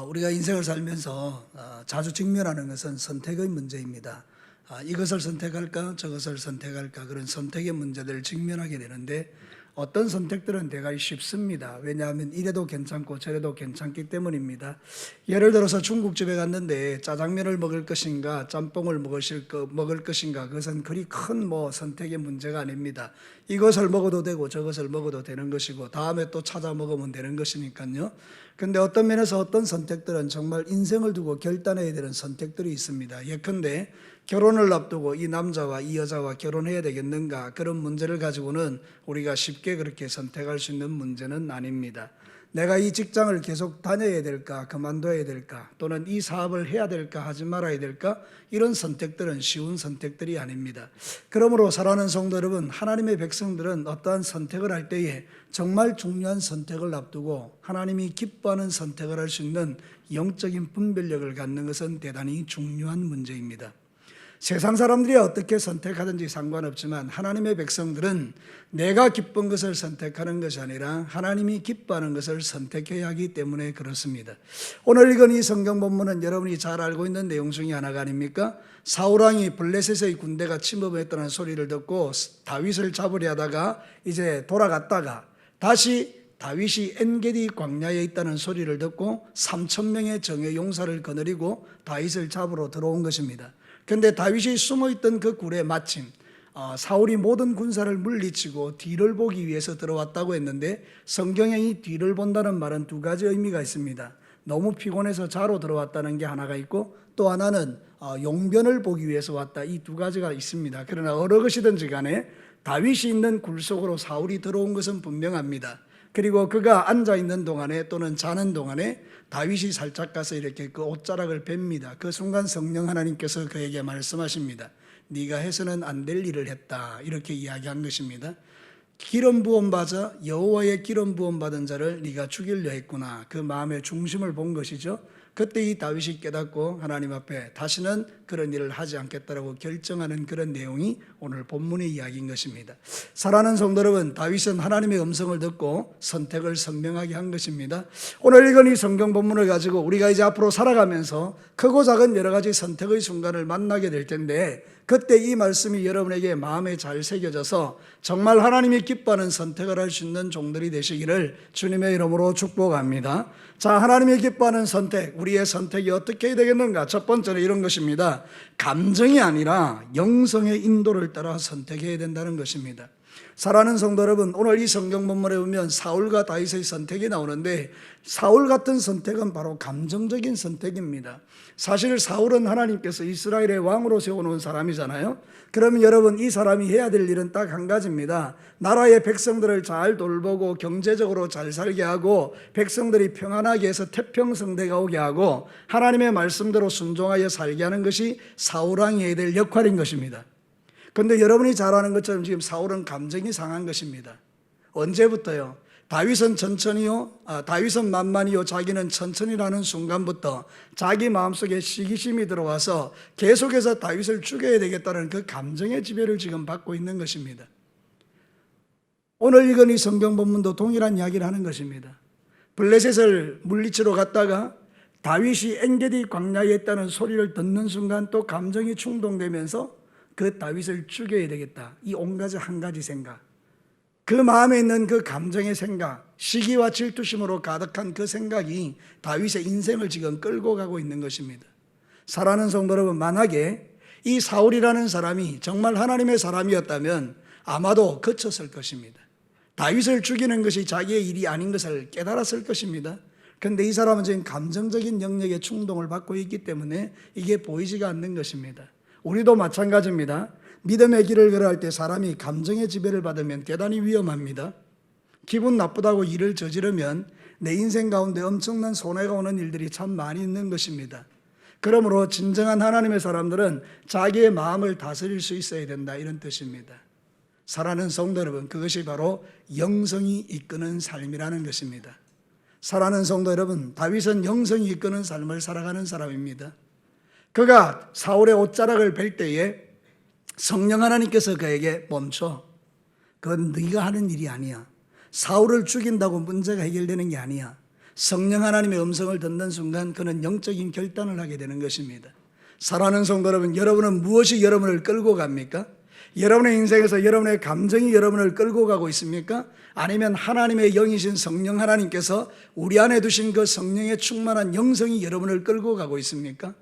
우리가 인생을 살면서 자주 직면하는 것은 선택의 문제입니다. 이것을 선택할까 저것을 선택할까 그런 선택의 문제들을 직면하게 되는데 어떤 선택들은 대단히 쉽습니다. 왜냐하면 이래도 괜찮고 저래도 괜찮기 때문입니다. 예를 들어서 중국집에 갔는데 짜장면을 먹을 것인가 짬뽕을 먹을 것인가 그것은 그리 큰 선택의 문제가 아닙니다. 이것을 먹어도 되고 저것을 먹어도 되는 것이고 다음에 또 찾아 먹으면 되는 것이니까요. 근데 어떤 면에서 어떤 선택들은 정말 인생을 두고 결단해야 되는 선택들이 있습니다. 예컨대 결혼을 앞두고 이 남자와 이 여자와 결혼해야 되겠는가 그런 문제를 가지고는 우리가 쉽게 그렇게 선택할 수 있는 문제는 아닙니다. 내가 이 직장을 계속 다녀야 될까 그만둬야 될까 또는 이 사업을 해야 될까 하지 말아야 될까 이런 선택들은 쉬운 선택들이 아닙니다. 그러므로 사랑하는 성도 여러분, 하나님의 백성들은 어떠한 선택을 할 때에 정말 중요한 선택을 앞두고 하나님이 기뻐하는 선택을 할 수 있는 영적인 분별력을 갖는 것은 대단히 중요한 문제입니다. 세상 사람들이 어떻게 선택하든지 상관없지만 하나님의 백성들은 내가 기쁜 것을 선택하는 것이 아니라 하나님이 기뻐하는 것을 선택해야 하기 때문에 그렇습니다. 오늘 읽은 이 성경 본문은 여러분이 잘 알고 있는 내용 중에 하나가 아닙니까? 사울왕이 블레셋의 군대가 침범했다는 소리를 듣고 다윗을 잡으려 하다가 이제 돌아갔다가 다시 다윗이 엔게디 광야에 있다는 소리를 듣고 3,000명의 정예 용사를 거느리고 다윗을 잡으러 들어온 것입니다. 그런데 다윗이 숨어있던 그 굴에 마침 사울이 모든 군사를 물리치고 뒤를 보기 위해서 들어왔다고 했는데 성경에 이 뒤를 본다는 말은 두 가지 의미가 있습니다. 너무 피곤해서 자러 들어왔다는 게 하나가 있고 또 하나는 용변을 보기 위해서 왔다. 이 두 가지가 있습니다. 그러나 어느 것이든지 간에 다윗이 있는 굴 속으로 사울이 들어온 것은 분명합니다. 그리고 그가 앉아있는 동안에 또는 자는 동안에 다윗이 살짝 가서 이렇게 그 옷자락을 뱁니다. 그 순간 성령 하나님께서 그에게 말씀하십니다. 네가 해서는 안 될 일을 했다. 이렇게 이야기한 것입니다. 기름 부음 받아 여호와의 기름 부음 받은 자를 네가 죽이려 했구나. 그 마음의 중심을 본 것이죠. 그때 이 다윗이 깨닫고 하나님 앞에 다시는 그런 일을 하지 않겠다라고 결정하는 그런 내용이 오늘 본문의 이야기인 것입니다. 사랑하는 성도 여러분, 다윗은 하나님의 음성을 듣고 선택을 선명하게 한 것입니다. 오늘 읽은 이 성경 본문을 가지고 우리가 이제 앞으로 살아가면서 크고 작은 여러 가지 선택의 순간을 만나게 될 텐데 그때 이 말씀이 여러분에게 마음에 잘 새겨져서 정말 하나님이 기뻐하는 선택을 할 수 있는 종들이 되시기를 주님의 이름으로 축복합니다. 자, 하나님이 기뻐하는 선택, 우리의 선택이 어떻게 해야 되겠는가? 첫 번째는 이런 것입니다. 감정이 아니라 영성의 인도를 따라 선택해야 된다는 것입니다. 사랑하는 성도 여러분, 오늘 이 성경 본문에 보면 사울과 다윗의 선택이 나오는데 사울 같은 선택은 바로 감정적인 선택입니다. 사실 사울은 하나님께서 이스라엘의 왕으로 세워놓은 사람이잖아요. 그러면 여러분, 이 사람이 해야 될 일은 딱 한 가지입니다. 나라의 백성들을 잘 돌보고 경제적으로 잘 살게 하고 백성들이 평안하게 해서 태평성대가 오게 하고 하나님의 말씀대로 순종하여 살게 하는 것이 사울왕이 해야 될 역할인 것입니다. 그런데 여러분이 잘 아는 것처럼 지금 사울은 감정이 상한 것입니다. 언제부터요? 다윗은 다윗은 만만이요 자기는 천천히라는 순간부터 자기 마음속에 시기심이 들어와서 계속해서 다윗을 죽여야 되겠다는 그 감정의 지배를 지금 받고 있는 것입니다. 오늘 읽은 이 성경 본문도 동일한 이야기를 하는 것입니다. 블레셋을 물리치러 갔다가 다윗이 엔게디 광야에 있다는 소리를 듣는 순간 또 감정이 충동되면서 그 다윗을 죽여야 되겠다. 이 온 가지 한 가지 생각, 그 마음에 있는 그 감정의 생각, 시기와 질투심으로 가득한 그 생각이 다윗의 인생을 지금 끌고 가고 있는 것입니다. 사랑하는 성도 여러분, 만약에 이 사울이라는 사람이 정말 하나님의 사람이었다면 아마도 거쳤을 것입니다. 다윗을 죽이는 것이 자기의 일이 아닌 것을 깨달았을 것입니다. 그런데 이 사람은 지금 감정적인 영역의 충동을 받고 있기 때문에 이게 보이지가 않는 것입니다. 우리도 마찬가지입니다. 믿음의 길을 걸어갈 때 사람이 감정의 지배를 받으면 대단히 위험합니다. 기분 나쁘다고 일을 저지르면 내 인생 가운데 엄청난 손해가 오는 일들이 참 많이 있는 것입니다. 그러므로 진정한 하나님의 사람들은 자기의 마음을 다스릴 수 있어야 된다, 이런 뜻입니다. 사랑하는 성도 여러분, 그것이 바로 영성이 이끄는 삶이라는 것입니다. 사랑하는 성도 여러분, 다윗은 영성이 이끄는 삶을 살아가는 사람입니다. 그가 사울의 옷자락을 벨 때에 성령 하나님께서 그에게 멈춰. 그건 네가 하는 일이 아니야. 사울을 죽인다고 문제가 해결되는 게 아니야. 성령 하나님의 음성을 듣는 순간 그는 영적인 결단을 하게 되는 것입니다. 사랑하는 성도 여러분, 여러분은 무엇이 여러분을 끌고 갑니까? 여러분의 인생에서 여러분의 감정이 여러분을 끌고 가고 있습니까? 아니면 하나님의 영이신 성령 하나님께서 우리 안에 두신 그 성령의 충만한 영성이 여러분을 끌고 가고 있습니까?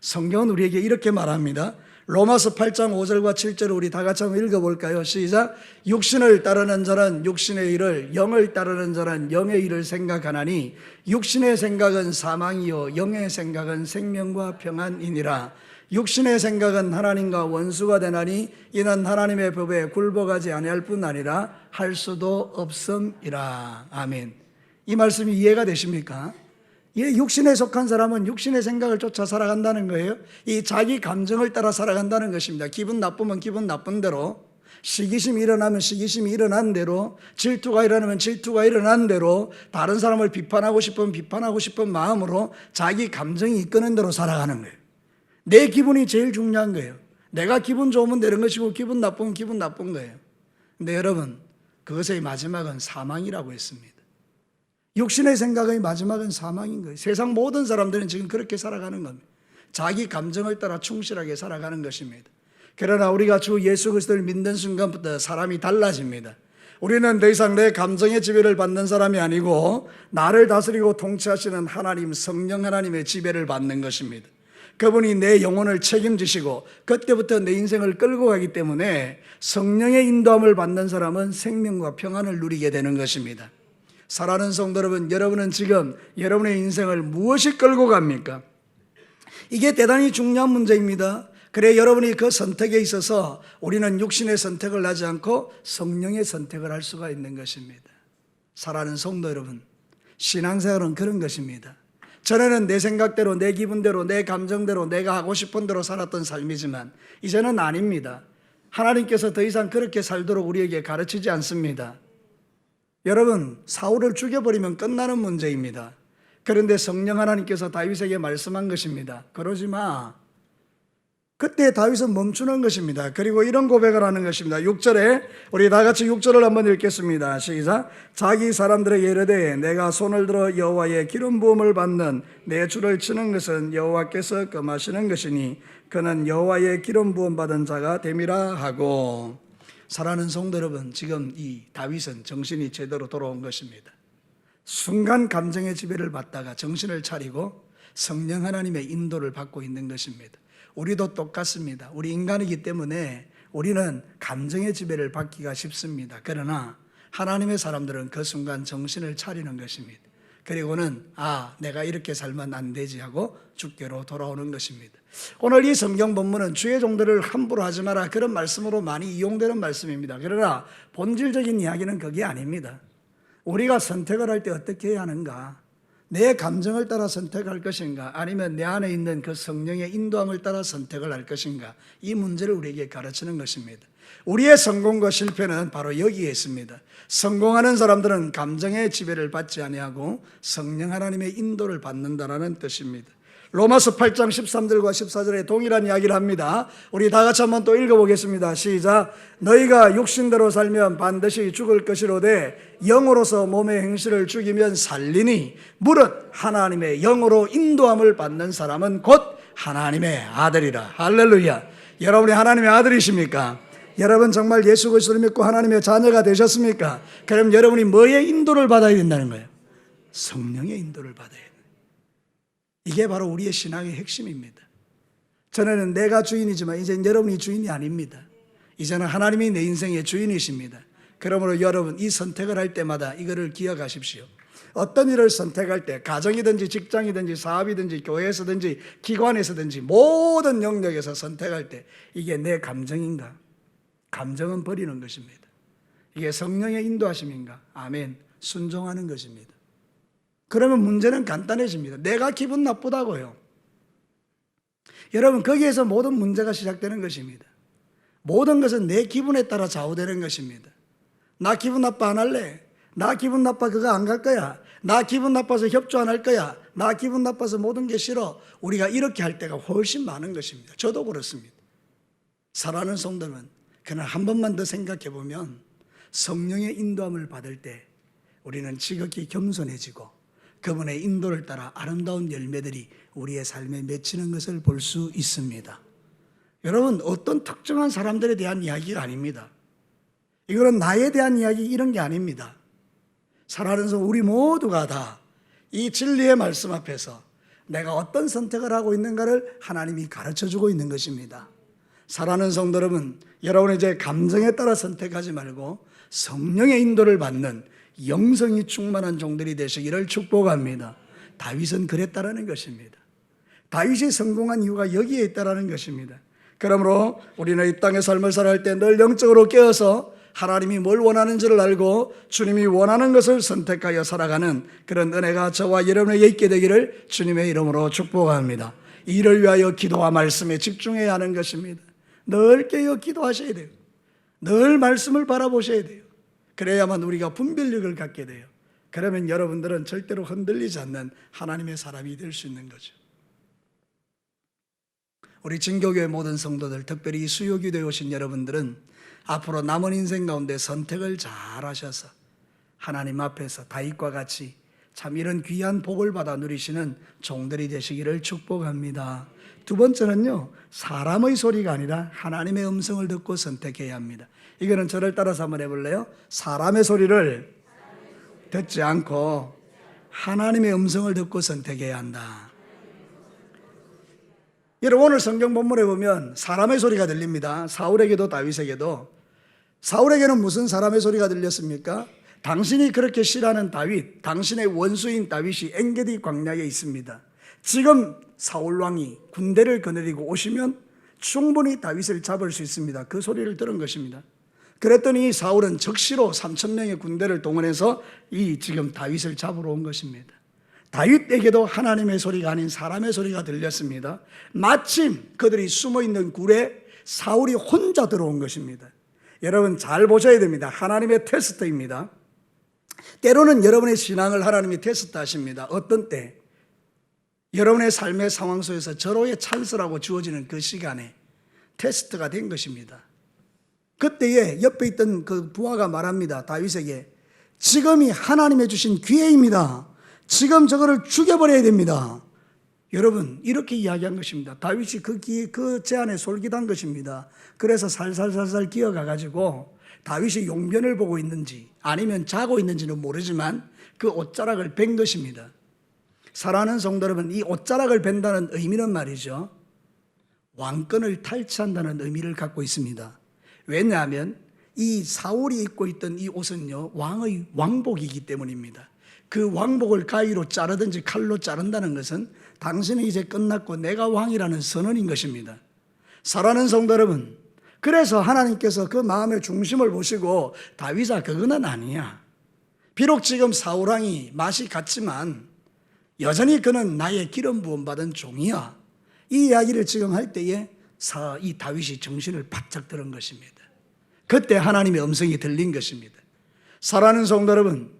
성경은 우리에게 이렇게 말합니다. 로마서 8장 5절과 7절을 우리 다 같이 한번 읽어볼까요? 시작. 육신을 따르는 자는 육신의 일을, 영을 따르는 자는 영의 일을 생각하나니 육신의 생각은 사망이요 영의 생각은 생명과 평안이니라. 육신의 생각은 하나님과 원수가 되나니 이는 하나님의 법에 굴복하지 아니할 뿐 아니라 할 수도 없음이라. 아멘. 이 말씀이 이해가 되십니까? 육신에 속한 사람은 육신의 생각을 쫓아 살아간다는 거예요. 이 자기 감정을 따라 살아간다는 것입니다. 기분 나쁘면 기분 나쁜 대로, 시기심이 일어나면 시기심이 일어난 대로, 질투가 일어나면 질투가 일어난 대로, 다른 사람을 비판하고 싶으면 비판하고 싶은 마음으로 자기 감정이 이끄는 대로 살아가는 거예요. 내 기분이 제일 중요한 거예요. 내가 기분 좋으면 되는 것이고 기분 나쁘면 기분 나쁜 거예요. 근데 여러분, 그것의 마지막은 사망이라고 했습니다. 육신의 생각의 마지막은 사망인 거예요. 세상 모든 사람들은 지금 그렇게 살아가는 겁니다. 자기 감정을 따라 충실하게 살아가는 것입니다. 그러나 우리가 주 예수 그리스도를 믿는 순간부터 사람이 달라집니다. 우리는 더 이상 내 감정의 지배를 받는 사람이 아니고 나를 다스리고 통치하시는 하나님, 성령 하나님의 지배를 받는 것입니다. 그분이 내 영혼을 책임지시고 그때부터 내 인생을 끌고 가기 때문에 성령의 인도함을 받는 사람은 생명과 평안을 누리게 되는 것입니다. 사랑하는 성도 여러분, 여러분은 지금 여러분의 인생을 무엇이 끌고 갑니까? 이게 대단히 중요한 문제입니다. 그래 여러분이 그 선택에 있어서 우리는 육신의 선택을 하지 않고 성령의 선택을 할 수가 있는 것입니다. 사랑하는 성도 여러분, 신앙생활은 그런 것입니다. 전에는 내 생각대로, 내 기분대로, 내 감정대로, 내가 하고 싶은 대로 살았던 삶이지만 이제는 아닙니다. 하나님께서 더 이상 그렇게 살도록 우리에게 가르치지 않습니다. 여러분, 사울을 죽여버리면 끝나는 문제입니다. 그런데 성령 하나님께서 다윗에게 말씀한 것입니다. 그러지 마. 그때 다윗은 멈추는 것입니다. 그리고 이런 고백을 하는 것입니다. 6절에 우리 다 같이 6절을 한번 읽겠습니다. 시작. 자기 사람들에게 이르되 내가 손을 들어 여호와의 기름 부음을 받는 내 주를 치는 것은 여호와께서 금하시는 것이니 그는 여호와의 기름 부음 받은 자가 됨이라 하고. 사랑하는 성도 여러분, 지금 이 다윗은 정신이 제대로 돌아온 것입니다. 순간 감정의 지배를 받다가 정신을 차리고 성령 하나님의 인도를 받고 있는 것입니다. 우리도 똑같습니다. 우리 인간이기 때문에 우리는 감정의 지배를 받기가 쉽습니다. 그러나 하나님의 사람들은 그 순간 정신을 차리는 것입니다. 그리고는 내가 이렇게 살면 안 되지 하고 주께로 돌아오는 것입니다. 오늘 이 성경 본문은 주의 종들을 함부로 하지 마라 그런 말씀으로 많이 이용되는 말씀입니다. 그러나 본질적인 이야기는 그게 아닙니다. 우리가 선택을 할 때 어떻게 해야 하는가? 내 감정을 따라 선택할 것인가? 아니면 내 안에 있는 그 성령의 인도함을 따라 선택을 할 것인가? 이 문제를 우리에게 가르치는 것입니다. 우리의 성공과 실패는 바로 여기에 있습니다. 성공하는 사람들은 감정의 지배를 받지 아니하고 성령 하나님의 인도를 받는다라는 뜻입니다. 로마서 8장 13절과 14절에 동일한 이야기를 합니다. 우리 다 같이 한번 또 읽어보겠습니다. 시작. 너희가 육신대로 살면 반드시 죽을 것이로되 영으로서 몸의 행실을 죽이면 살리니 무릇 하나님의 영으로 인도함을 받는 사람은 곧 하나님의 아들이라. 할렐루야. 여러분이 하나님의 아들이십니까? 여러분 정말 예수 그리스도를 믿고 하나님의 자녀가 되셨습니까? 그럼 여러분이 뭐의 인도를 받아야 된다는 거예요? 성령의 인도를 받아야 돼요. 이게 바로 우리의 신앙의 핵심입니다. 전에는 내가 주인이지만 이제는 여러분이 주인이 아닙니다. 이제는 하나님이 내 인생의 주인이십니다. 그러므로 여러분 이 선택을 할 때마다 이거를 기억하십시오. 어떤 일을 선택할 때 가정이든지 직장이든지 사업이든지 교회에서든지 기관에서든지 모든 영역에서 선택할 때 이게 내 감정인가? 감정은 버리는 것입니다. 이게 성령의 인도하심인가? 아멘. 순종하는 것입니다. 그러면 문제는 간단해집니다. 내가 기분 나쁘다고요. 여러분 거기에서 모든 문제가 시작되는 것입니다. 모든 것은 내 기분에 따라 좌우되는 것입니다. 나 기분 나빠 안 할래? 나 기분 나빠 그거 안 갈 거야? 나 기분 나빠서 협조 안 할 거야? 나 기분 나빠서 모든 게 싫어? 우리가 이렇게 할 때가 훨씬 많은 것입니다. 저도 그렇습니다. 사랑하는 성도는 그러나 한 번만 더 생각해 보면 성령의 인도함을 받을 때 우리는 지극히 겸손해지고 그분의 인도를 따라 아름다운 열매들이 우리의 삶에 맺히는 것을 볼 수 있습니다. 여러분, 어떤 특정한 사람들에 대한 이야기가 아닙니다. 이거는 나에 대한 이야기, 이런 게 아닙니다. 살아가면서 우리 모두가 다 이 진리의 말씀 앞에서 내가 어떤 선택을 하고 있는가를 하나님이 가르쳐주고 있는 것입니다. 사랑하는 성도 여러분, 여러분의 이제 감정에 따라 선택하지 말고 성령의 인도를 받는 영성이 충만한 종들이 되시기를 축복합니다. 다윗은 그랬다라는 것입니다. 다윗이 성공한 이유가 여기에 있다라는 것입니다. 그러므로 우리는 이 땅의 삶을 살아갈 때 늘 영적으로 깨어서 하나님이 뭘 원하는지를 알고 주님이 원하는 것을 선택하여 살아가는 그런 은혜가 저와 여러분에게 있게 되기를 주님의 이름으로 축복합니다. 이를 위하여 기도와 말씀에 집중해야 하는 것입니다. 늘 깨어 기도하셔야 돼요. 늘 말씀을 바라보셔야 돼요. 그래야만 우리가 분별력을 갖게 돼요. 그러면 여러분들은 절대로 흔들리지 않는 하나님의 사람이 될 수 있는 거죠. 우리 진교교회 모든 성도들, 특별히 수요기도에 오신 여러분들은 앞으로 남은 인생 가운데 선택을 잘 하셔서 하나님 앞에서 다윗과 같이 참 이런 귀한 복을 받아 누리시는 종들이 되시기를 축복합니다. 두 번째는요, 사람의 소리가 아니라 하나님의 음성을 듣고 선택해야 합니다. 이거는 저를 따라서 한번 해볼래요? 사람의 소리를 듣지 않고 하나님의 음성을 듣고 선택해야 한다. 여러분, 오늘 성경 본문에 보면 사람의 소리가 들립니다. 사울에게도 다윗에게도. 사울에게는 무슨 사람의 소리가 들렸습니까? 당신이 그렇게 싫어하는 다윗, 당신의 원수인 다윗이 엔게디 광야에 있습니다. 지금 사울왕이 군대를 거느리고 오시면 충분히 다윗을 잡을 수 있습니다. 그 소리를 들은 것입니다. 그랬더니 사울은 적시로 3,000명의 군대를 동원해서 이 지금 다윗을 잡으러 온 것입니다. 다윗에게도 하나님의 소리가 아닌 사람의 소리가 들렸습니다. 마침 그들이 숨어있는 굴에 사울이 혼자 들어온 것입니다. 여러분 잘 보셔야 됩니다. 하나님의 테스트입니다. 때로는 여러분의 신앙을 하나님이 테스트하십니다. 어떤 때? 여러분의 삶의 상황 속에서 절호의 찬스라고 주어지는 그 시간에 테스트가 된 것입니다. 그때에 옆에 있던 그 부하가 말합니다. 다윗에게 지금이 하나님의 주신 기회입니다. 지금 저거를 죽여버려야 됩니다. 여러분 이렇게 이야기한 것입니다. 다윗이 그 제안에 솔깃한 것입니다. 그래서 살살살살 기어가가지고 다윗이 용변을 보고 있는지 아니면 자고 있는지는 모르지만 그 옷자락을 벤 것입니다. 사랑하는 성도 여러분, 이 옷자락을 벤다는 의미는 말이죠, 왕권을 탈취한다는 의미를 갖고 있습니다. 왜냐하면 이 사울이 입고 있던 이 옷은요, 왕의 왕복이기 때문입니다. 그 왕복을 가위로 자르든지 칼로 자른다는 것은 당신은 이제 끝났고 내가 왕이라는 선언인 것입니다. 사랑하는 성도 여러분, 그래서 하나님께서 그 마음의 중심을 보시고 다윗아 그거는 아니야. 비록 지금 사울왕이 맛이 갔지만 여전히 그는 나의 기름 부음 받은 종이야. 이 이야기를 지금 할 때에 이 다윗이 정신을 바짝 들은 것입니다. 그때 하나님의 음성이 들린 것입니다. 사랑하는 성도 여러분,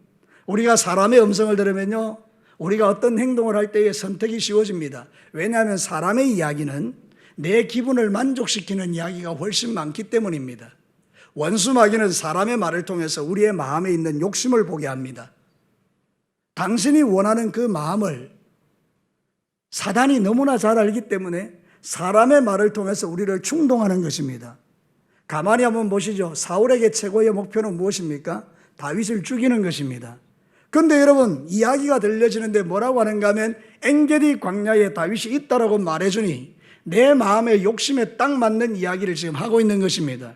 우리가 사람의 음성을 들으면요, 우리가 어떤 행동을 할 때에 선택이 쉬워집니다. 왜냐하면 사람의 이야기는 내 기분을 만족시키는 이야기가 훨씬 많기 때문입니다. 원수 마귀는 사람의 말을 통해서 우리의 마음에 있는 욕심을 보게 합니다. 당신이 원하는 그 마음을 사단이 너무나 잘 알기 때문에 사람의 말을 통해서 우리를 충동하는 것입니다. 가만히 한번 보시죠. 사울에게 최고의 목표는 무엇입니까? 다윗을 죽이는 것입니다. 그런데 여러분, 이야기가 들려지는데 뭐라고 하는가 하면 엔게디 광야에 다윗이 있다라고 말해주니 내 마음의 욕심에 딱 맞는 이야기를 지금 하고 있는 것입니다.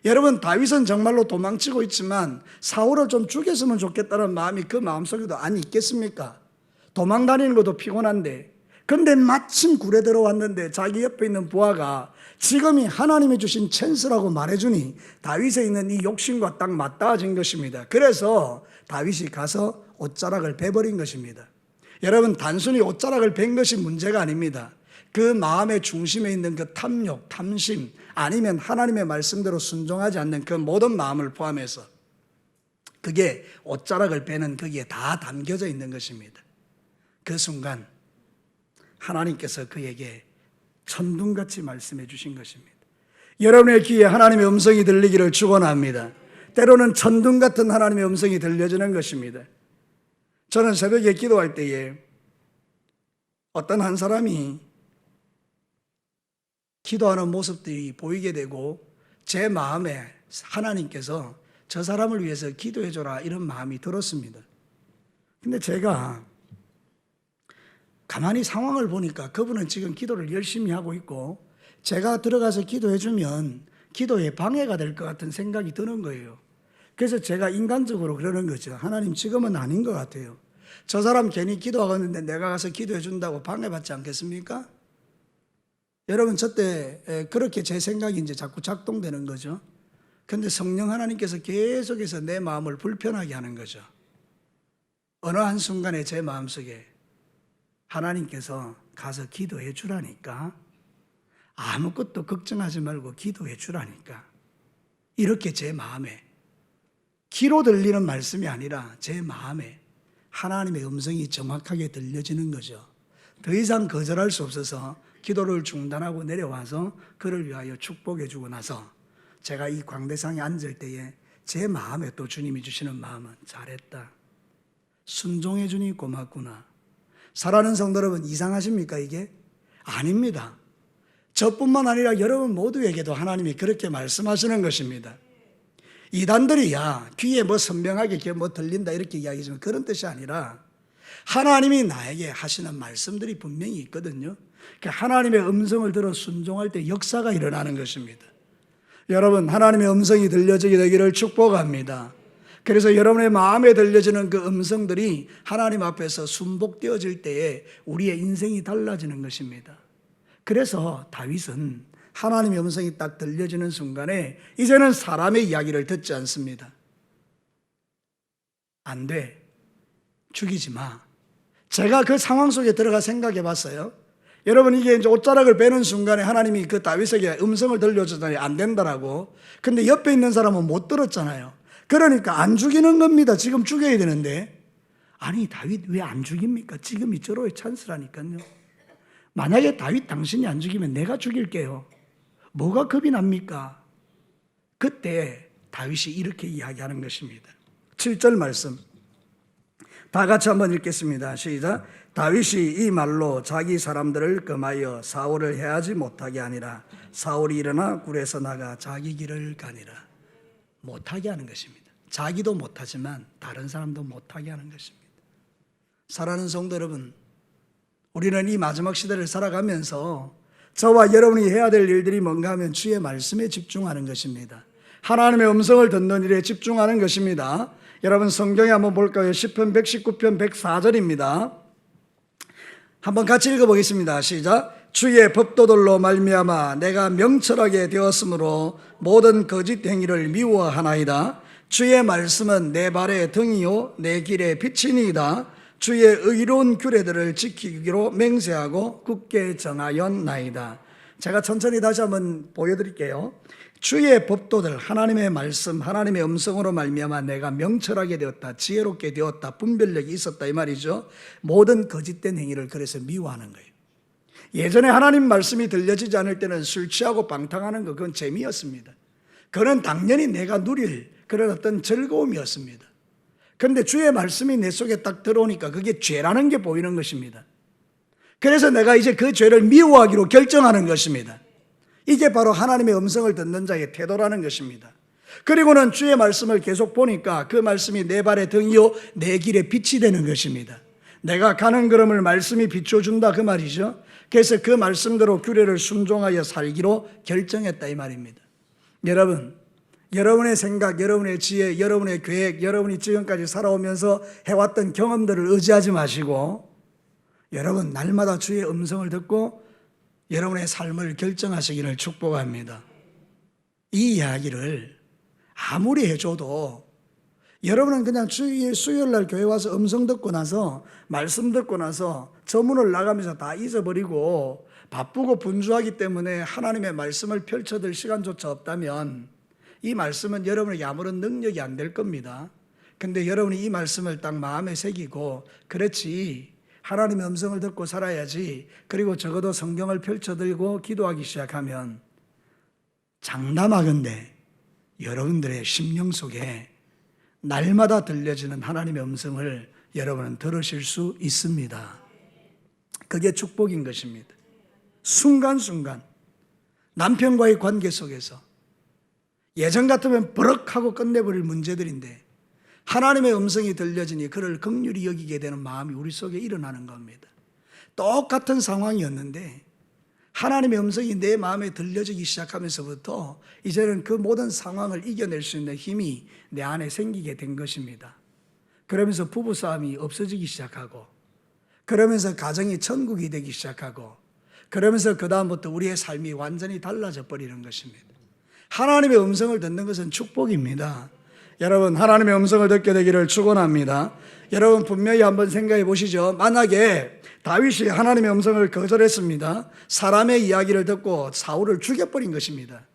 여러분, 다윗은 정말로 도망치고 있지만 사울을 좀 죽였으면 좋겠다는 마음이 그 마음속에도 안 있겠습니까? 도망 다니는 것도 피곤한데, 그런데 마침 굴에 들어왔는데 자기 옆에 있는 부하가 지금이 하나님이 주신 찬스라고 말해주니 다윗에 있는 이 욕심과 딱 맞닿아진 것입니다. 그래서 다윗이 가서 옷자락을 베버린 것입니다. 여러분, 단순히 옷자락을 벤 것이 문제가 아닙니다. 그 마음의 중심에 있는 그 탐욕, 탐심, 아니면 하나님의 말씀대로 순종하지 않는 그 모든 마음을 포함해서 그게 옷자락을 베는 거기에 다 담겨져 있는 것입니다. 그 순간 하나님께서 그에게 천둥같이 말씀해 주신 것입니다. 여러분의 귀에 하나님의 음성이 들리기를 축원합니다. 때로는 천둥 같은 하나님의 음성이 들려지는 것입니다. 저는 새벽에 기도할 때에 어떤 한 사람이 기도하는 모습들이 보이게 되고 제 마음에 하나님께서 저 사람을 위해서 기도해 줘라 이런 마음이 들었습니다. 근데 제가 가만히 상황을 보니까 그분은 지금 기도를 열심히 하고 있고 제가 들어가서 기도해 주면 기도에 방해가 될 것 같은 생각이 드는 거예요. 그래서 제가 인간적으로 그러는 거죠. 하나님 지금은 아닌 것 같아요. 저 사람 괜히 기도하고 있는데 내가 가서 기도해 준다고 방해받지 않겠습니까? 여러분 저때 그렇게 제 생각이 이제 자꾸 작동되는 거죠. 그런데 성령 하나님께서 계속해서 내 마음을 불편하게 하는 거죠. 어느 한순간에 제 마음속에 하나님께서 가서 기도해 주라니까, 아무것도 걱정하지 말고 기도해 주라니까, 이렇게 제 마음에 귀로 들리는 말씀이 아니라 제 마음에 하나님의 음성이 정확하게 들려지는 거죠. 더 이상 거절할 수 없어서 기도를 중단하고 내려와서 그를 위하여 축복해 주고 나서 제가 이 광대상에 앉을 때에 제 마음에 또 주님이 주시는 마음은 잘했다, 순종해 주니 고맙구나. 사랑하는 성도 여러분, 이상하십니까 이게? 아닙니다. 저뿐만 아니라 여러분 모두에게도 하나님이 그렇게 말씀하시는 것입니다. 이단들이 귀에 뭐 선명하게 뭐 들린다 이렇게 이야기하지만 그런 뜻이 아니라 하나님이 나에게 하시는 말씀들이 분명히 있거든요. 하나님의 음성을 들어 순종할 때 역사가 일어나는 것입니다. 여러분, 하나님의 음성이 들려지게 되기를 축복합니다. 그래서 여러분의 마음에 들려지는 그 음성들이 하나님 앞에서 순복되어질 때에 우리의 인생이 달라지는 것입니다. 그래서 다윗은 하나님의 음성이 딱 들려지는 순간에 이제는 사람의 이야기를 듣지 않습니다. 안 돼, 죽이지 마. 제가 그 상황 속에 들어가 생각해 봤어요. 여러분, 이게 이제 옷자락을 베는 순간에 하나님이 그 다윗에게 음성을 들려주더니 안 된다라고. 근데 옆에 있는 사람은 못 들었잖아요. 그러니까 안 죽이는 겁니다. 지금 죽여야 되는데. 아니, 다윗 왜 안 죽입니까? 지금이 절호의 찬스라니까요. 만약에 다윗 당신이 안 죽이면 내가 죽일게요. 뭐가 겁이 납니까? 그때 다윗이 이렇게 이야기하는 것입니다. 7절 말씀 다 같이 한번 읽겠습니다. 시작. 다윗이 이 말로 자기 사람들을 금하여 사울을 해하지 못하게 하니라. 사울이 일어나 굴에서 나가 자기 길을 가니라. 못하게 하는 것입니다. 자기도 못하지만 다른 사람도 못하게 하는 것입니다. 사랑하는 성도 여러분, 우리는 이 마지막 시대를 살아가면서 저와 여러분이 해야 될 일들이 뭔가 하면 주의 말씀에 집중하는 것입니다. 하나님의 음성을 듣는 일에 집중하는 것입니다. 여러분 성경에 한번 볼까요? 시편 119편 104절입니다. 한번 같이 읽어보겠습니다. 시작. 주의 법도들로 말미암아 내가 명철하게 되었으므로 모든 거짓 행위를 미워하나이다. 주의 말씀은 내 발의 등이요 내 길의 빛이니이다. 주의 의로운 규례들을 지키기로 맹세하고 굳게 정하였나이다. 제가 천천히 다시 한번 보여드릴게요. 주의 법도들, 하나님의 말씀, 하나님의 음성으로 말미암아 내가 명철하게 되었다, 지혜롭게 되었다, 분별력이 있었다 이 말이죠. 모든 거짓된 행위를 그래서 미워하는 거예요. 예전에 하나님 말씀이 들려지지 않을 때는 술 취하고 방탕하는 거 그건 재미였습니다. 그건 당연히 내가 누릴 그런 어떤 즐거움이었습니다. 그런데 주의 말씀이 내 속에 딱 들어오니까 그게 죄라는 게 보이는 것입니다. 그래서 내가 이제 그 죄를 미워하기로 결정하는 것입니다. 이게 바로 하나님의 음성을 듣는 자의 태도라는 것입니다. 그리고는 주의 말씀을 계속 보니까 그 말씀이 내 발의 등이요 내 길의 빛이 되는 것입니다. 내가 가는 걸음을 말씀이 비춰준다 그 말이죠. 그래서 그 말씀대로 규례를 순종하여 살기로 결정했다 이 말입니다. 여러분, 여러분의 생각, 여러분의 지혜, 여러분의 계획, 여러분이 지금까지 살아오면서 해왔던 경험들을 의지하지 마시고 여러분 날마다 주의 음성을 듣고 여러분의 삶을 결정하시기를 축복합니다. 이 이야기를 아무리 해줘도 여러분은 그냥 수요일날 교회 와서 음성 듣고 나서 말씀 듣고 나서 저문을 나가면서 다 잊어버리고 바쁘고 분주하기 때문에 하나님의 말씀을 펼쳐들 시간조차 없다면 이 말씀은 여러분에게 아무런 능력이 안 될 겁니다. 근데 여러분이 이 말씀을 딱 마음에 새기고 그렇지 하나님의 음성을 듣고 살아야지, 그리고 적어도 성경을 펼쳐들고 기도하기 시작하면 장담하건대 여러분들의 심령 속에 날마다 들려지는 하나님의 음성을 여러분은 들으실 수 있습니다. 그게 축복인 것입니다. 순간순간 남편과의 관계 속에서 예전 같으면 버럭하고 끝내버릴 문제들인데 하나님의 음성이 들려지니 그를 긍휼히 여기게 되는 마음이 우리 속에 일어나는 겁니다. 똑같은 상황이었는데 하나님의 음성이 내 마음에 들려지기 시작하면서부터 이제는 그 모든 상황을 이겨낼 수 있는 힘이 내 안에 생기게 된 것입니다. 그러면서 부부싸움이 없어지기 시작하고, 그러면서 가정이 천국이 되기 시작하고, 그러면서 그 다음부터 우리의 삶이 완전히 달라져 버리는 것입니다. 하나님의 음성을 듣는 것은 축복입니다. 여러분, 하나님의 음성을 듣게 되기를 축원합니다. 여러분, 분명히 한번 생각해 보시죠. 만약에 다윗이 하나님의 음성을 거절했습니다. 사람의 이야기를 듣고 사울을 죽여버린 것입니다.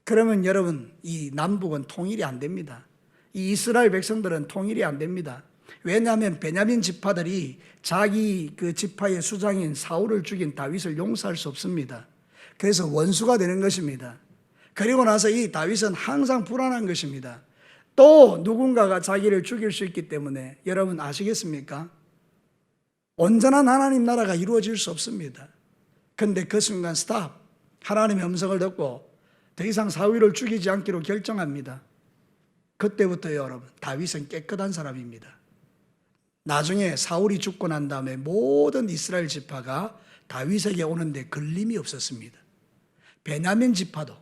그러면 여러분, 이 남북은 통일이 안 됩니다. 이 이스라엘 백성들은 통일이 안 됩니다. 왜냐하면 베냐민 지파들이 자기 그 지파의 수장인 사울을 죽인 다윗을 용서할 수 없습니다. 그래서 원수가 되는 것입니다. 그리고 나서 이 다윗은 항상 불안한 것입니다. 또 누군가가 자기를 죽일 수 있기 때문에 여러분 아시겠습니까? 온전한 하나님 나라가 이루어질 수 없습니다. 그런데 그 순간 스탑, 하나님의 음성을 듣고 더 이상 사울을 죽이지 않기로 결정합니다. 그때부터 여러분, 다윗은 깨끗한 사람입니다. 나중에 사울이 죽고 난 다음에 모든 이스라엘 지파가 다윗에게 오는데 걸림이 없었습니다. 베냐민 지파도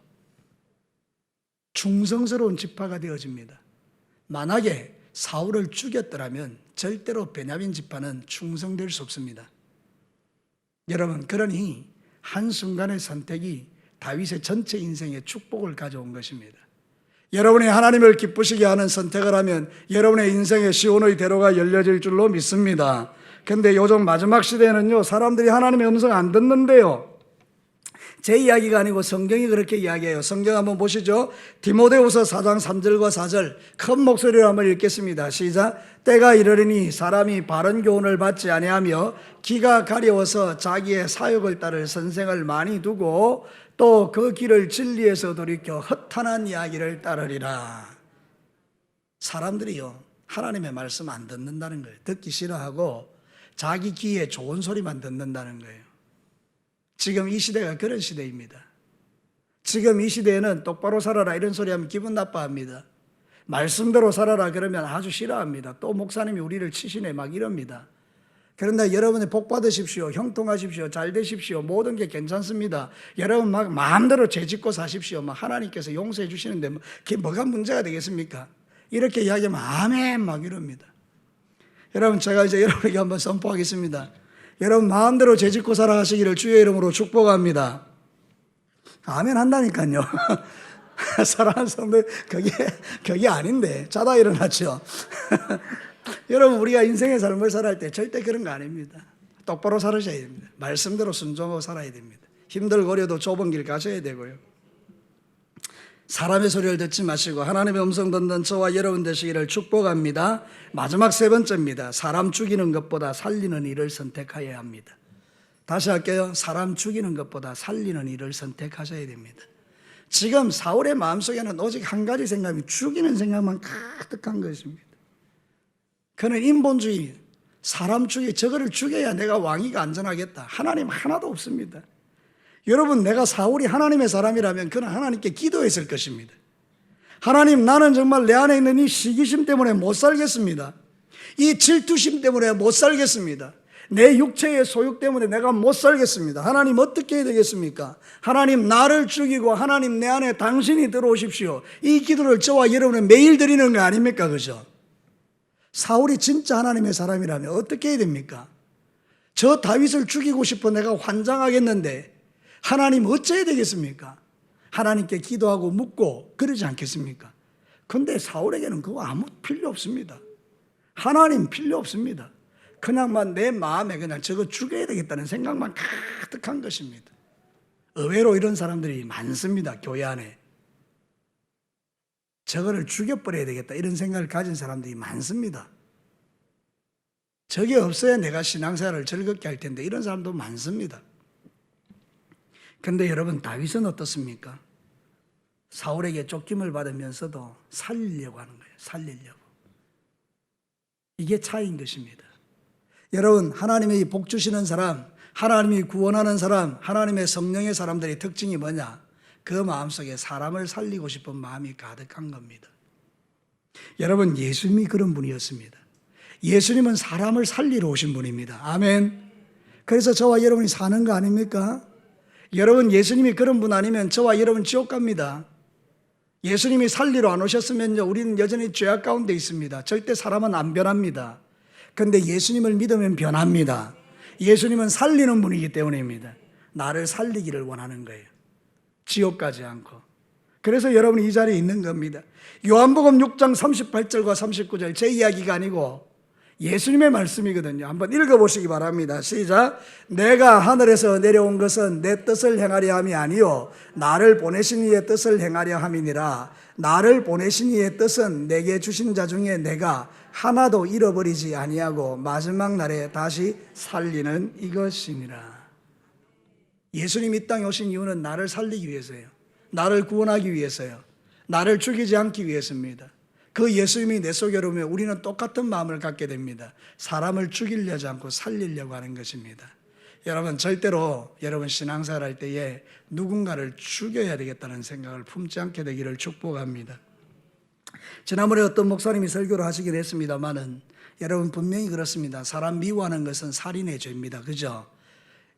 충성스러운 지파가 되어집니다. 만약에 사울을 죽였더라면 절대로 베냐민 지파는 충성될 수 없습니다. 여러분, 그러니 한순간의 선택이 다윗의 전체 인생에 축복을 가져온 것입니다. 여러분이 하나님을 기쁘시게 하는 선택을 하면 여러분의 인생에 시온의 대로가 열려질 줄로 믿습니다. 그런데 요즘 마지막 시대에는요, 사람들이 하나님의 음성 안 듣는데요. 제 이야기가 아니고 성경이 그렇게 이야기해요. 성경 한번 보시죠. 디모데후서 4장 3절과 4절 큰 목소리로 한번 읽겠습니다. 시작. 때가 이르리니 사람이 바른 교훈을 받지 아니하며 기가 가려워서 자기의 사욕을 따를 선생을 많이 두고 또 그 길을 진리에서 돌이켜 허탄한 이야기를 따르리라. 사람들이요, 하나님의 말씀 안 듣는다는 거예요. 듣기 싫어하고 자기 귀에 좋은 소리만 듣는다는 거예요. 지금 이 시대가 그런 시대입니다. 지금 이 시대에는 똑바로 살아라 이런 소리 하면 기분 나빠합니다. 말씀대로 살아라 그러면 아주 싫어합니다. 또 목사님이 우리를 치시네 막 이럽니다. 그런데 여러분이 복 받으십시오. 형통하십시오. 잘 되십시오. 모든 게 괜찮습니다. 여러분 막 마음대로 죄짓고 사십시오. 막 하나님께서 용서해 주시는데 그게 뭐가 문제가 되겠습니까? 이렇게 이야기하면 아멘 막 이럽니다. 여러분, 제가 이제 여러분에게 한번 선포하겠습니다. 여러분 마음대로 죄짓고 살아가시기를 주의 이름으로 축복합니다. 아멘 한다니까요. 사랑하는 사람들, 그게 아닌데 자다 일어났죠. 여러분, 우리가 인생의 삶을 살아갈 때 절대 그런 거 아닙니다. 똑바로 살으셔야 됩니다. 말씀대로 순종하고 살아야 됩니다. 힘들고 어려도 좁은 길 가셔야 되고요. 사람의 소리를 듣지 마시고 하나님의 음성 듣는 저와 여러분 되시기를 축복합니다. 마지막 세 번째입니다. 사람 죽이는 것보다 살리는 일을 선택해야 합니다. 다시 할게요. 사람 죽이는 것보다 살리는 일을 선택하셔야 됩니다. 지금 사울의 마음속에는 오직 한 가지 생각이 죽이는 생각만 가득한 것입니다. 그는 인본주의, 사람 저거를 죽여야 내가 왕위가 안전하겠다. 하나님 하나도 없습니다. 여러분, 내가 사울이 하나님의 사람이라면 그는 하나님께 기도했을 것입니다. 하나님, 나는 정말 내 안에 있는 이 시기심 때문에 못 살겠습니다. 이 질투심 때문에 못 살겠습니다. 내 육체의 소욕 때문에 내가 못 살겠습니다. 하나님 어떻게 해야 되겠습니까? 하나님 나를 죽이고 하나님 내 안에 당신이 들어오십시오. 이 기도를 저와 여러분은 매일 드리는 거 아닙니까? 그죠? 사울이 진짜 하나님의 사람이라면 어떻게 해야 됩니까? 저 다윗을 죽이고 싶어 내가 환장하겠는데 하나님 어찌해야 되겠습니까? 하나님께 기도하고 묻고 그러지 않겠습니까? 그런데 사울에게는 그거 아무 필요 없습니다. 하나님 필요 없습니다. 그냥만 내 마음에 그냥 저거 죽여야 되겠다는 생각만 가득한 것입니다. 의외로 이런 사람들이 많습니다. 교회 안에. 저거를 죽여버려야 되겠다 이런 생각을 가진 사람들이 많습니다. 저게 없어야 내가 신앙생활을 즐겁게 할 텐데 이런 사람도 많습니다. 그런데 여러분, 다윗은 어떻습니까? 사울에게 쫓김을 받으면서도 살리려고 하는 거예요. 살리려고. 이게 차이인 것입니다. 여러분, 하나님이 복 주시는 사람, 하나님이 구원하는 사람, 하나님의 성령의 사람들의 특징이 뭐냐? 그 마음속에 사람을 살리고 싶은 마음이 가득한 겁니다. 여러분, 예수님이 그런 분이었습니다. 예수님은 사람을 살리러 오신 분입니다. 아멘. 그래서 저와 여러분이 사는 거 아닙니까? 여러분, 예수님이 그런 분 아니면 저와 여러분 지옥 갑니다. 예수님이 살리러 안 오셨으면요, 우리는 여전히 죄악 가운데 있습니다. 절대 사람은 안 변합니다. 그런데 예수님을 믿으면 변합니다. 예수님은 살리는 분이기 때문입니다. 나를 살리기를 원하는 거예요. 지옥 가지 않고. 그래서 여러분이 이 자리에 있는 겁니다. 요한복음 6장 38절과 39절 제 이야기가 아니고 예수님의 말씀이거든요. 한번 읽어보시기 바랍니다. 시작. 내가 하늘에서 내려온 것은 내 뜻을 행하려 함이 아니요 나를 보내신 이의 뜻을 행하려 함이니라. 나를 보내신 이의 뜻은 내게 주신 자 중에 내가 하나도 잃어버리지 아니하고 마지막 날에 다시 살리는 이것이니라. 예수님이 이 땅에 오신 이유는 나를 살리기 위해서예요. 나를 구원하기 위해서요. 나를 죽이지 않기 위해서입니다. 그 예수님이 내 속에 오면 우리는 똑같은 마음을 갖게 됩니다. 사람을 죽이려지 않고 살리려고 하는 것입니다. 여러분, 절대로 여러분 신앙생활 할 때에 누군가를 죽여야 되겠다는 생각을 품지 않게 되기를 축복합니다. 지난번에 어떤 목사님이 설교를 하시긴 했습니다만은 여러분 분명히 그렇습니다. 사람 미워하는 것은 살인의 죄입니다. 그죠?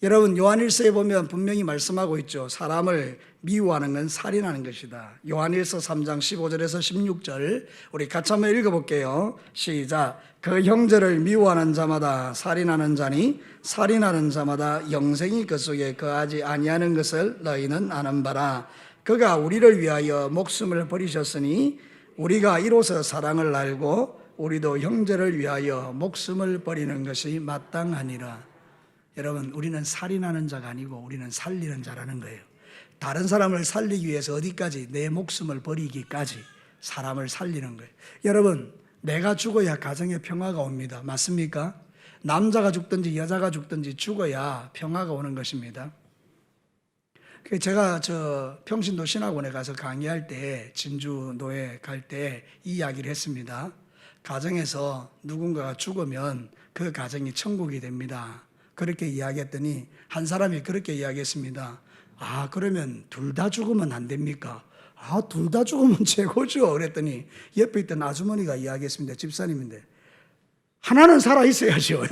여러분, 요한일서에 보면 분명히 말씀하고 있죠. 사람을 미워하는 건 살인하는 것이다. 요한일서 3장 15절에서 16절 우리 같이 한번 읽어볼게요. 시작. 그 형제를 미워하는 자마다 살인하는 자니 살인하는 자마다 영생이 그 속에 거하지 아니하는 것을 너희는 아는 바라. 그가 우리를 위하여 목숨을 버리셨으니 우리가 이로써 사랑을 알고 우리도 형제를 위하여 목숨을 버리는 것이 마땅하니라. 여러분, 우리는 살인하는 자가 아니고 우리는 살리는 자라는 거예요. 다른 사람을 살리기 위해서 어디까지? 내 목숨을 버리기까지 사람을 살리는 거예요. 여러분, 내가 죽어야 가정에 평화가 옵니다. 맞습니까? 남자가 죽든지 여자가 죽든지 죽어야 평화가 오는 것입니다. 제가 평신도 신학원에 가서 강의할 때, 진주노에 갈 때 이 이야기를 했습니다. 가정에서 누군가가 죽으면 그 가정이 천국이 됩니다. 그렇게 이야기했더니 한 사람이 그렇게 이야기했습니다. 아, 그러면 둘 다 죽으면 안 됩니까? 아, 둘 다 죽으면 최고죠. 그랬더니 옆에 있던 아주머니가 이야기했습니다. 집사님인데 하나는 살아 있어야죠.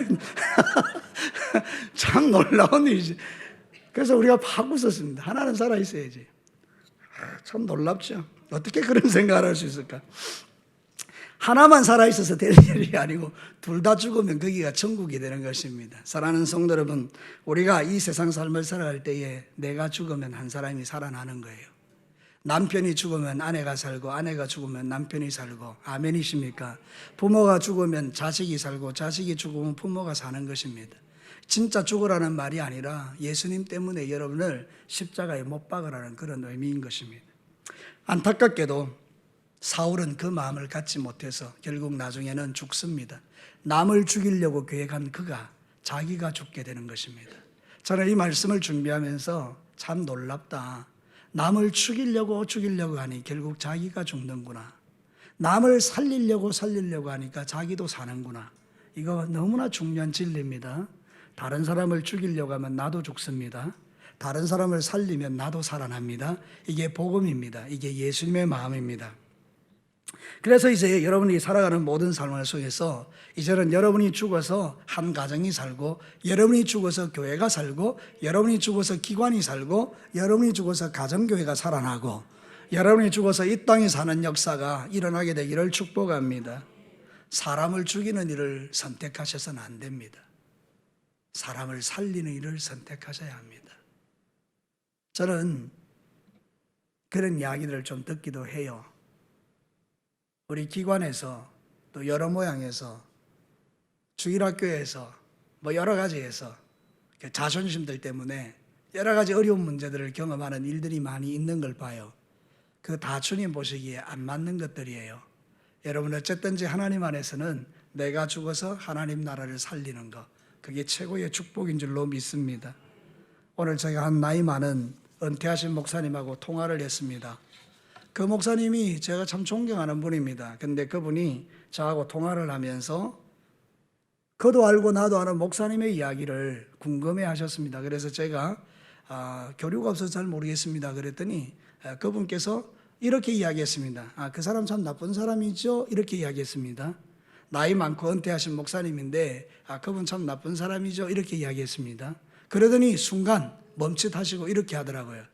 참 놀라운 일이지. 그래서 우리가 팍 웃었습니다. 하나는 살아 있어야지. 참 놀랍죠. 어떻게 그런 생각을 할 수 있을까? 하나만 살아있어서 될 일이 아니고 둘 다 죽으면 거기가 천국이 되는 것입니다. 사랑하는 성도 여러분, 우리가 이 세상 삶을 살아갈 때에 내가 죽으면 한 사람이 살아나는 거예요. 남편이 죽으면 아내가 살고 아내가 죽으면 남편이 살고, 아멘이십니까? 부모가 죽으면 자식이 살고 자식이 죽으면 부모가 사는 것입니다. 진짜 죽으라는 말이 아니라 예수님 때문에 여러분을 십자가에 못 박으라는 그런 의미인 것입니다. 안타깝게도 사울은 그 마음을 갖지 못해서 결국 나중에는 죽습니다. 남을 죽이려고 계획한 그가 자기가 죽게 되는 것입니다. 저는 이 말씀을 준비하면서 참 놀랍다. 남을 죽이려고 하니 결국 자기가 죽는구나. 남을 살리려고 하니까 자기도 사는구나. 이거 너무나 중요한 진리입니다. 다른 사람을 죽이려고 하면 나도 죽습니다. 다른 사람을 살리면 나도 살아납니다. 이게 복음입니다. 이게 예수님의 마음입니다. 그래서 이제 여러분이 살아가는 모든 삶을 속에서 이제는 여러분이 죽어서 한 가정이 살고, 여러분이 죽어서 교회가 살고, 여러분이 죽어서 기관이 살고, 여러분이 죽어서 가정교회가 살아나고, 여러분이 죽어서 이 땅에 사는 역사가 일어나게 되기를 축복합니다. 사람을 죽이는 일을 선택하셔서는 안 됩니다. 사람을 살리는 일을 선택하셔야 합니다. 저는 그런 이야기들을 좀 듣기도 해요. 우리 기관에서 또 여러 모양에서 주일학교에서 여러 가지에서 자존심들 때문에 여러 가지 어려운 문제들을 경험하는 일들이 많이 있는 걸 봐요. 그 다 주님 보시기에 안 맞는 것들이에요. 여러분, 어쨌든지 하나님 안에서는 내가 죽어서 하나님 나라를 살리는 것, 그게 최고의 축복인 줄로 믿습니다. 오늘 제가 한 나이 많은 은퇴하신 목사님하고 통화를 했습니다. 그 목사님이 제가 참 존경하는 분입니다. 근데 그분이 저하고 통화를 하면서 그도 알고 나도 아는 목사님의 이야기를 궁금해 하셨습니다. 그래서 제가 교류가 없어서 잘 모르겠습니다. 그랬더니 그분께서 이렇게 이야기했습니다. 그 사람 참 나쁜 사람이죠? 이렇게 이야기했습니다. 나이 많고 은퇴하신 목사님인데 그분 참 나쁜 사람이죠? 이렇게 이야기했습니다. 그러더니 순간 멈칫하시고 이렇게 하더라고요.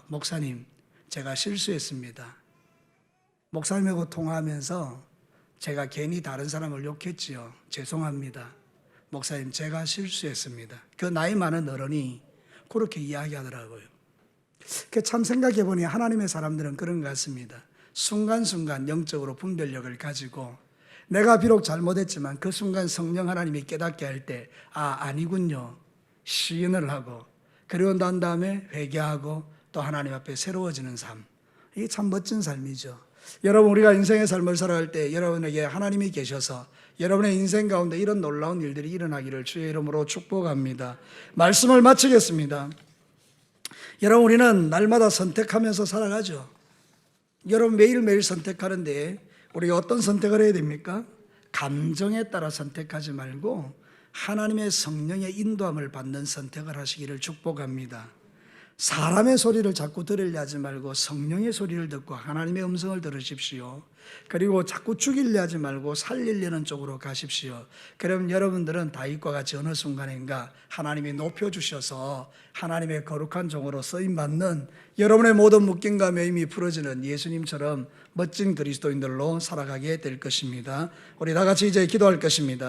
목사님, 제가 실수했습니다. 목사님하고 통화하면서 제가 괜히 다른 사람을 욕했지요. 죄송합니다. 목사님, 제가 실수했습니다. 그 나이 많은 어른이 그렇게 이야기하더라고요. 참 생각해 보니 하나님의 사람들은 그런 것 같습니다. 순간순간 영적으로 분별력을 가지고 내가 비록 잘못했지만 그 순간 성령 하나님이 깨닫게 할 때 아니군요. 시인을 하고 그리고 난 다음에 회개하고 또 하나님 앞에 새로워지는 삶. 이게 참 멋진 삶이죠. 여러분, 우리가 인생의 삶을 살아갈 때 여러분에게 하나님이 계셔서 여러분의 인생 가운데 이런 놀라운 일들이 일어나기를 주의 이름으로 축복합니다. 말씀을 마치겠습니다. 여러분, 우리는 날마다 선택하면서 살아가죠. 여러분, 매일매일 선택하는데 우리가 어떤 선택을 해야 됩니까? 감정에 따라 선택하지 말고 하나님의 성령의 인도함을 받는 선택을 하시기를 축복합니다. 사람의 소리를 자꾸 들으려 하지 말고 성령의 소리를 듣고 하나님의 음성을 들으십시오. 그리고 자꾸 죽이려 하지 말고 살리려는 쪽으로 가십시오. 그러면 여러분들은 다윗과 같이 어느 순간인가 하나님이 높여주셔서 하나님의 거룩한 종으로 쓰임받는 여러분의 모든 묶임과 매임이 풀어지는 예수님처럼 멋진 그리스도인들로 살아가게 될 것입니다. 우리 다 같이 이제 기도할 것입니다.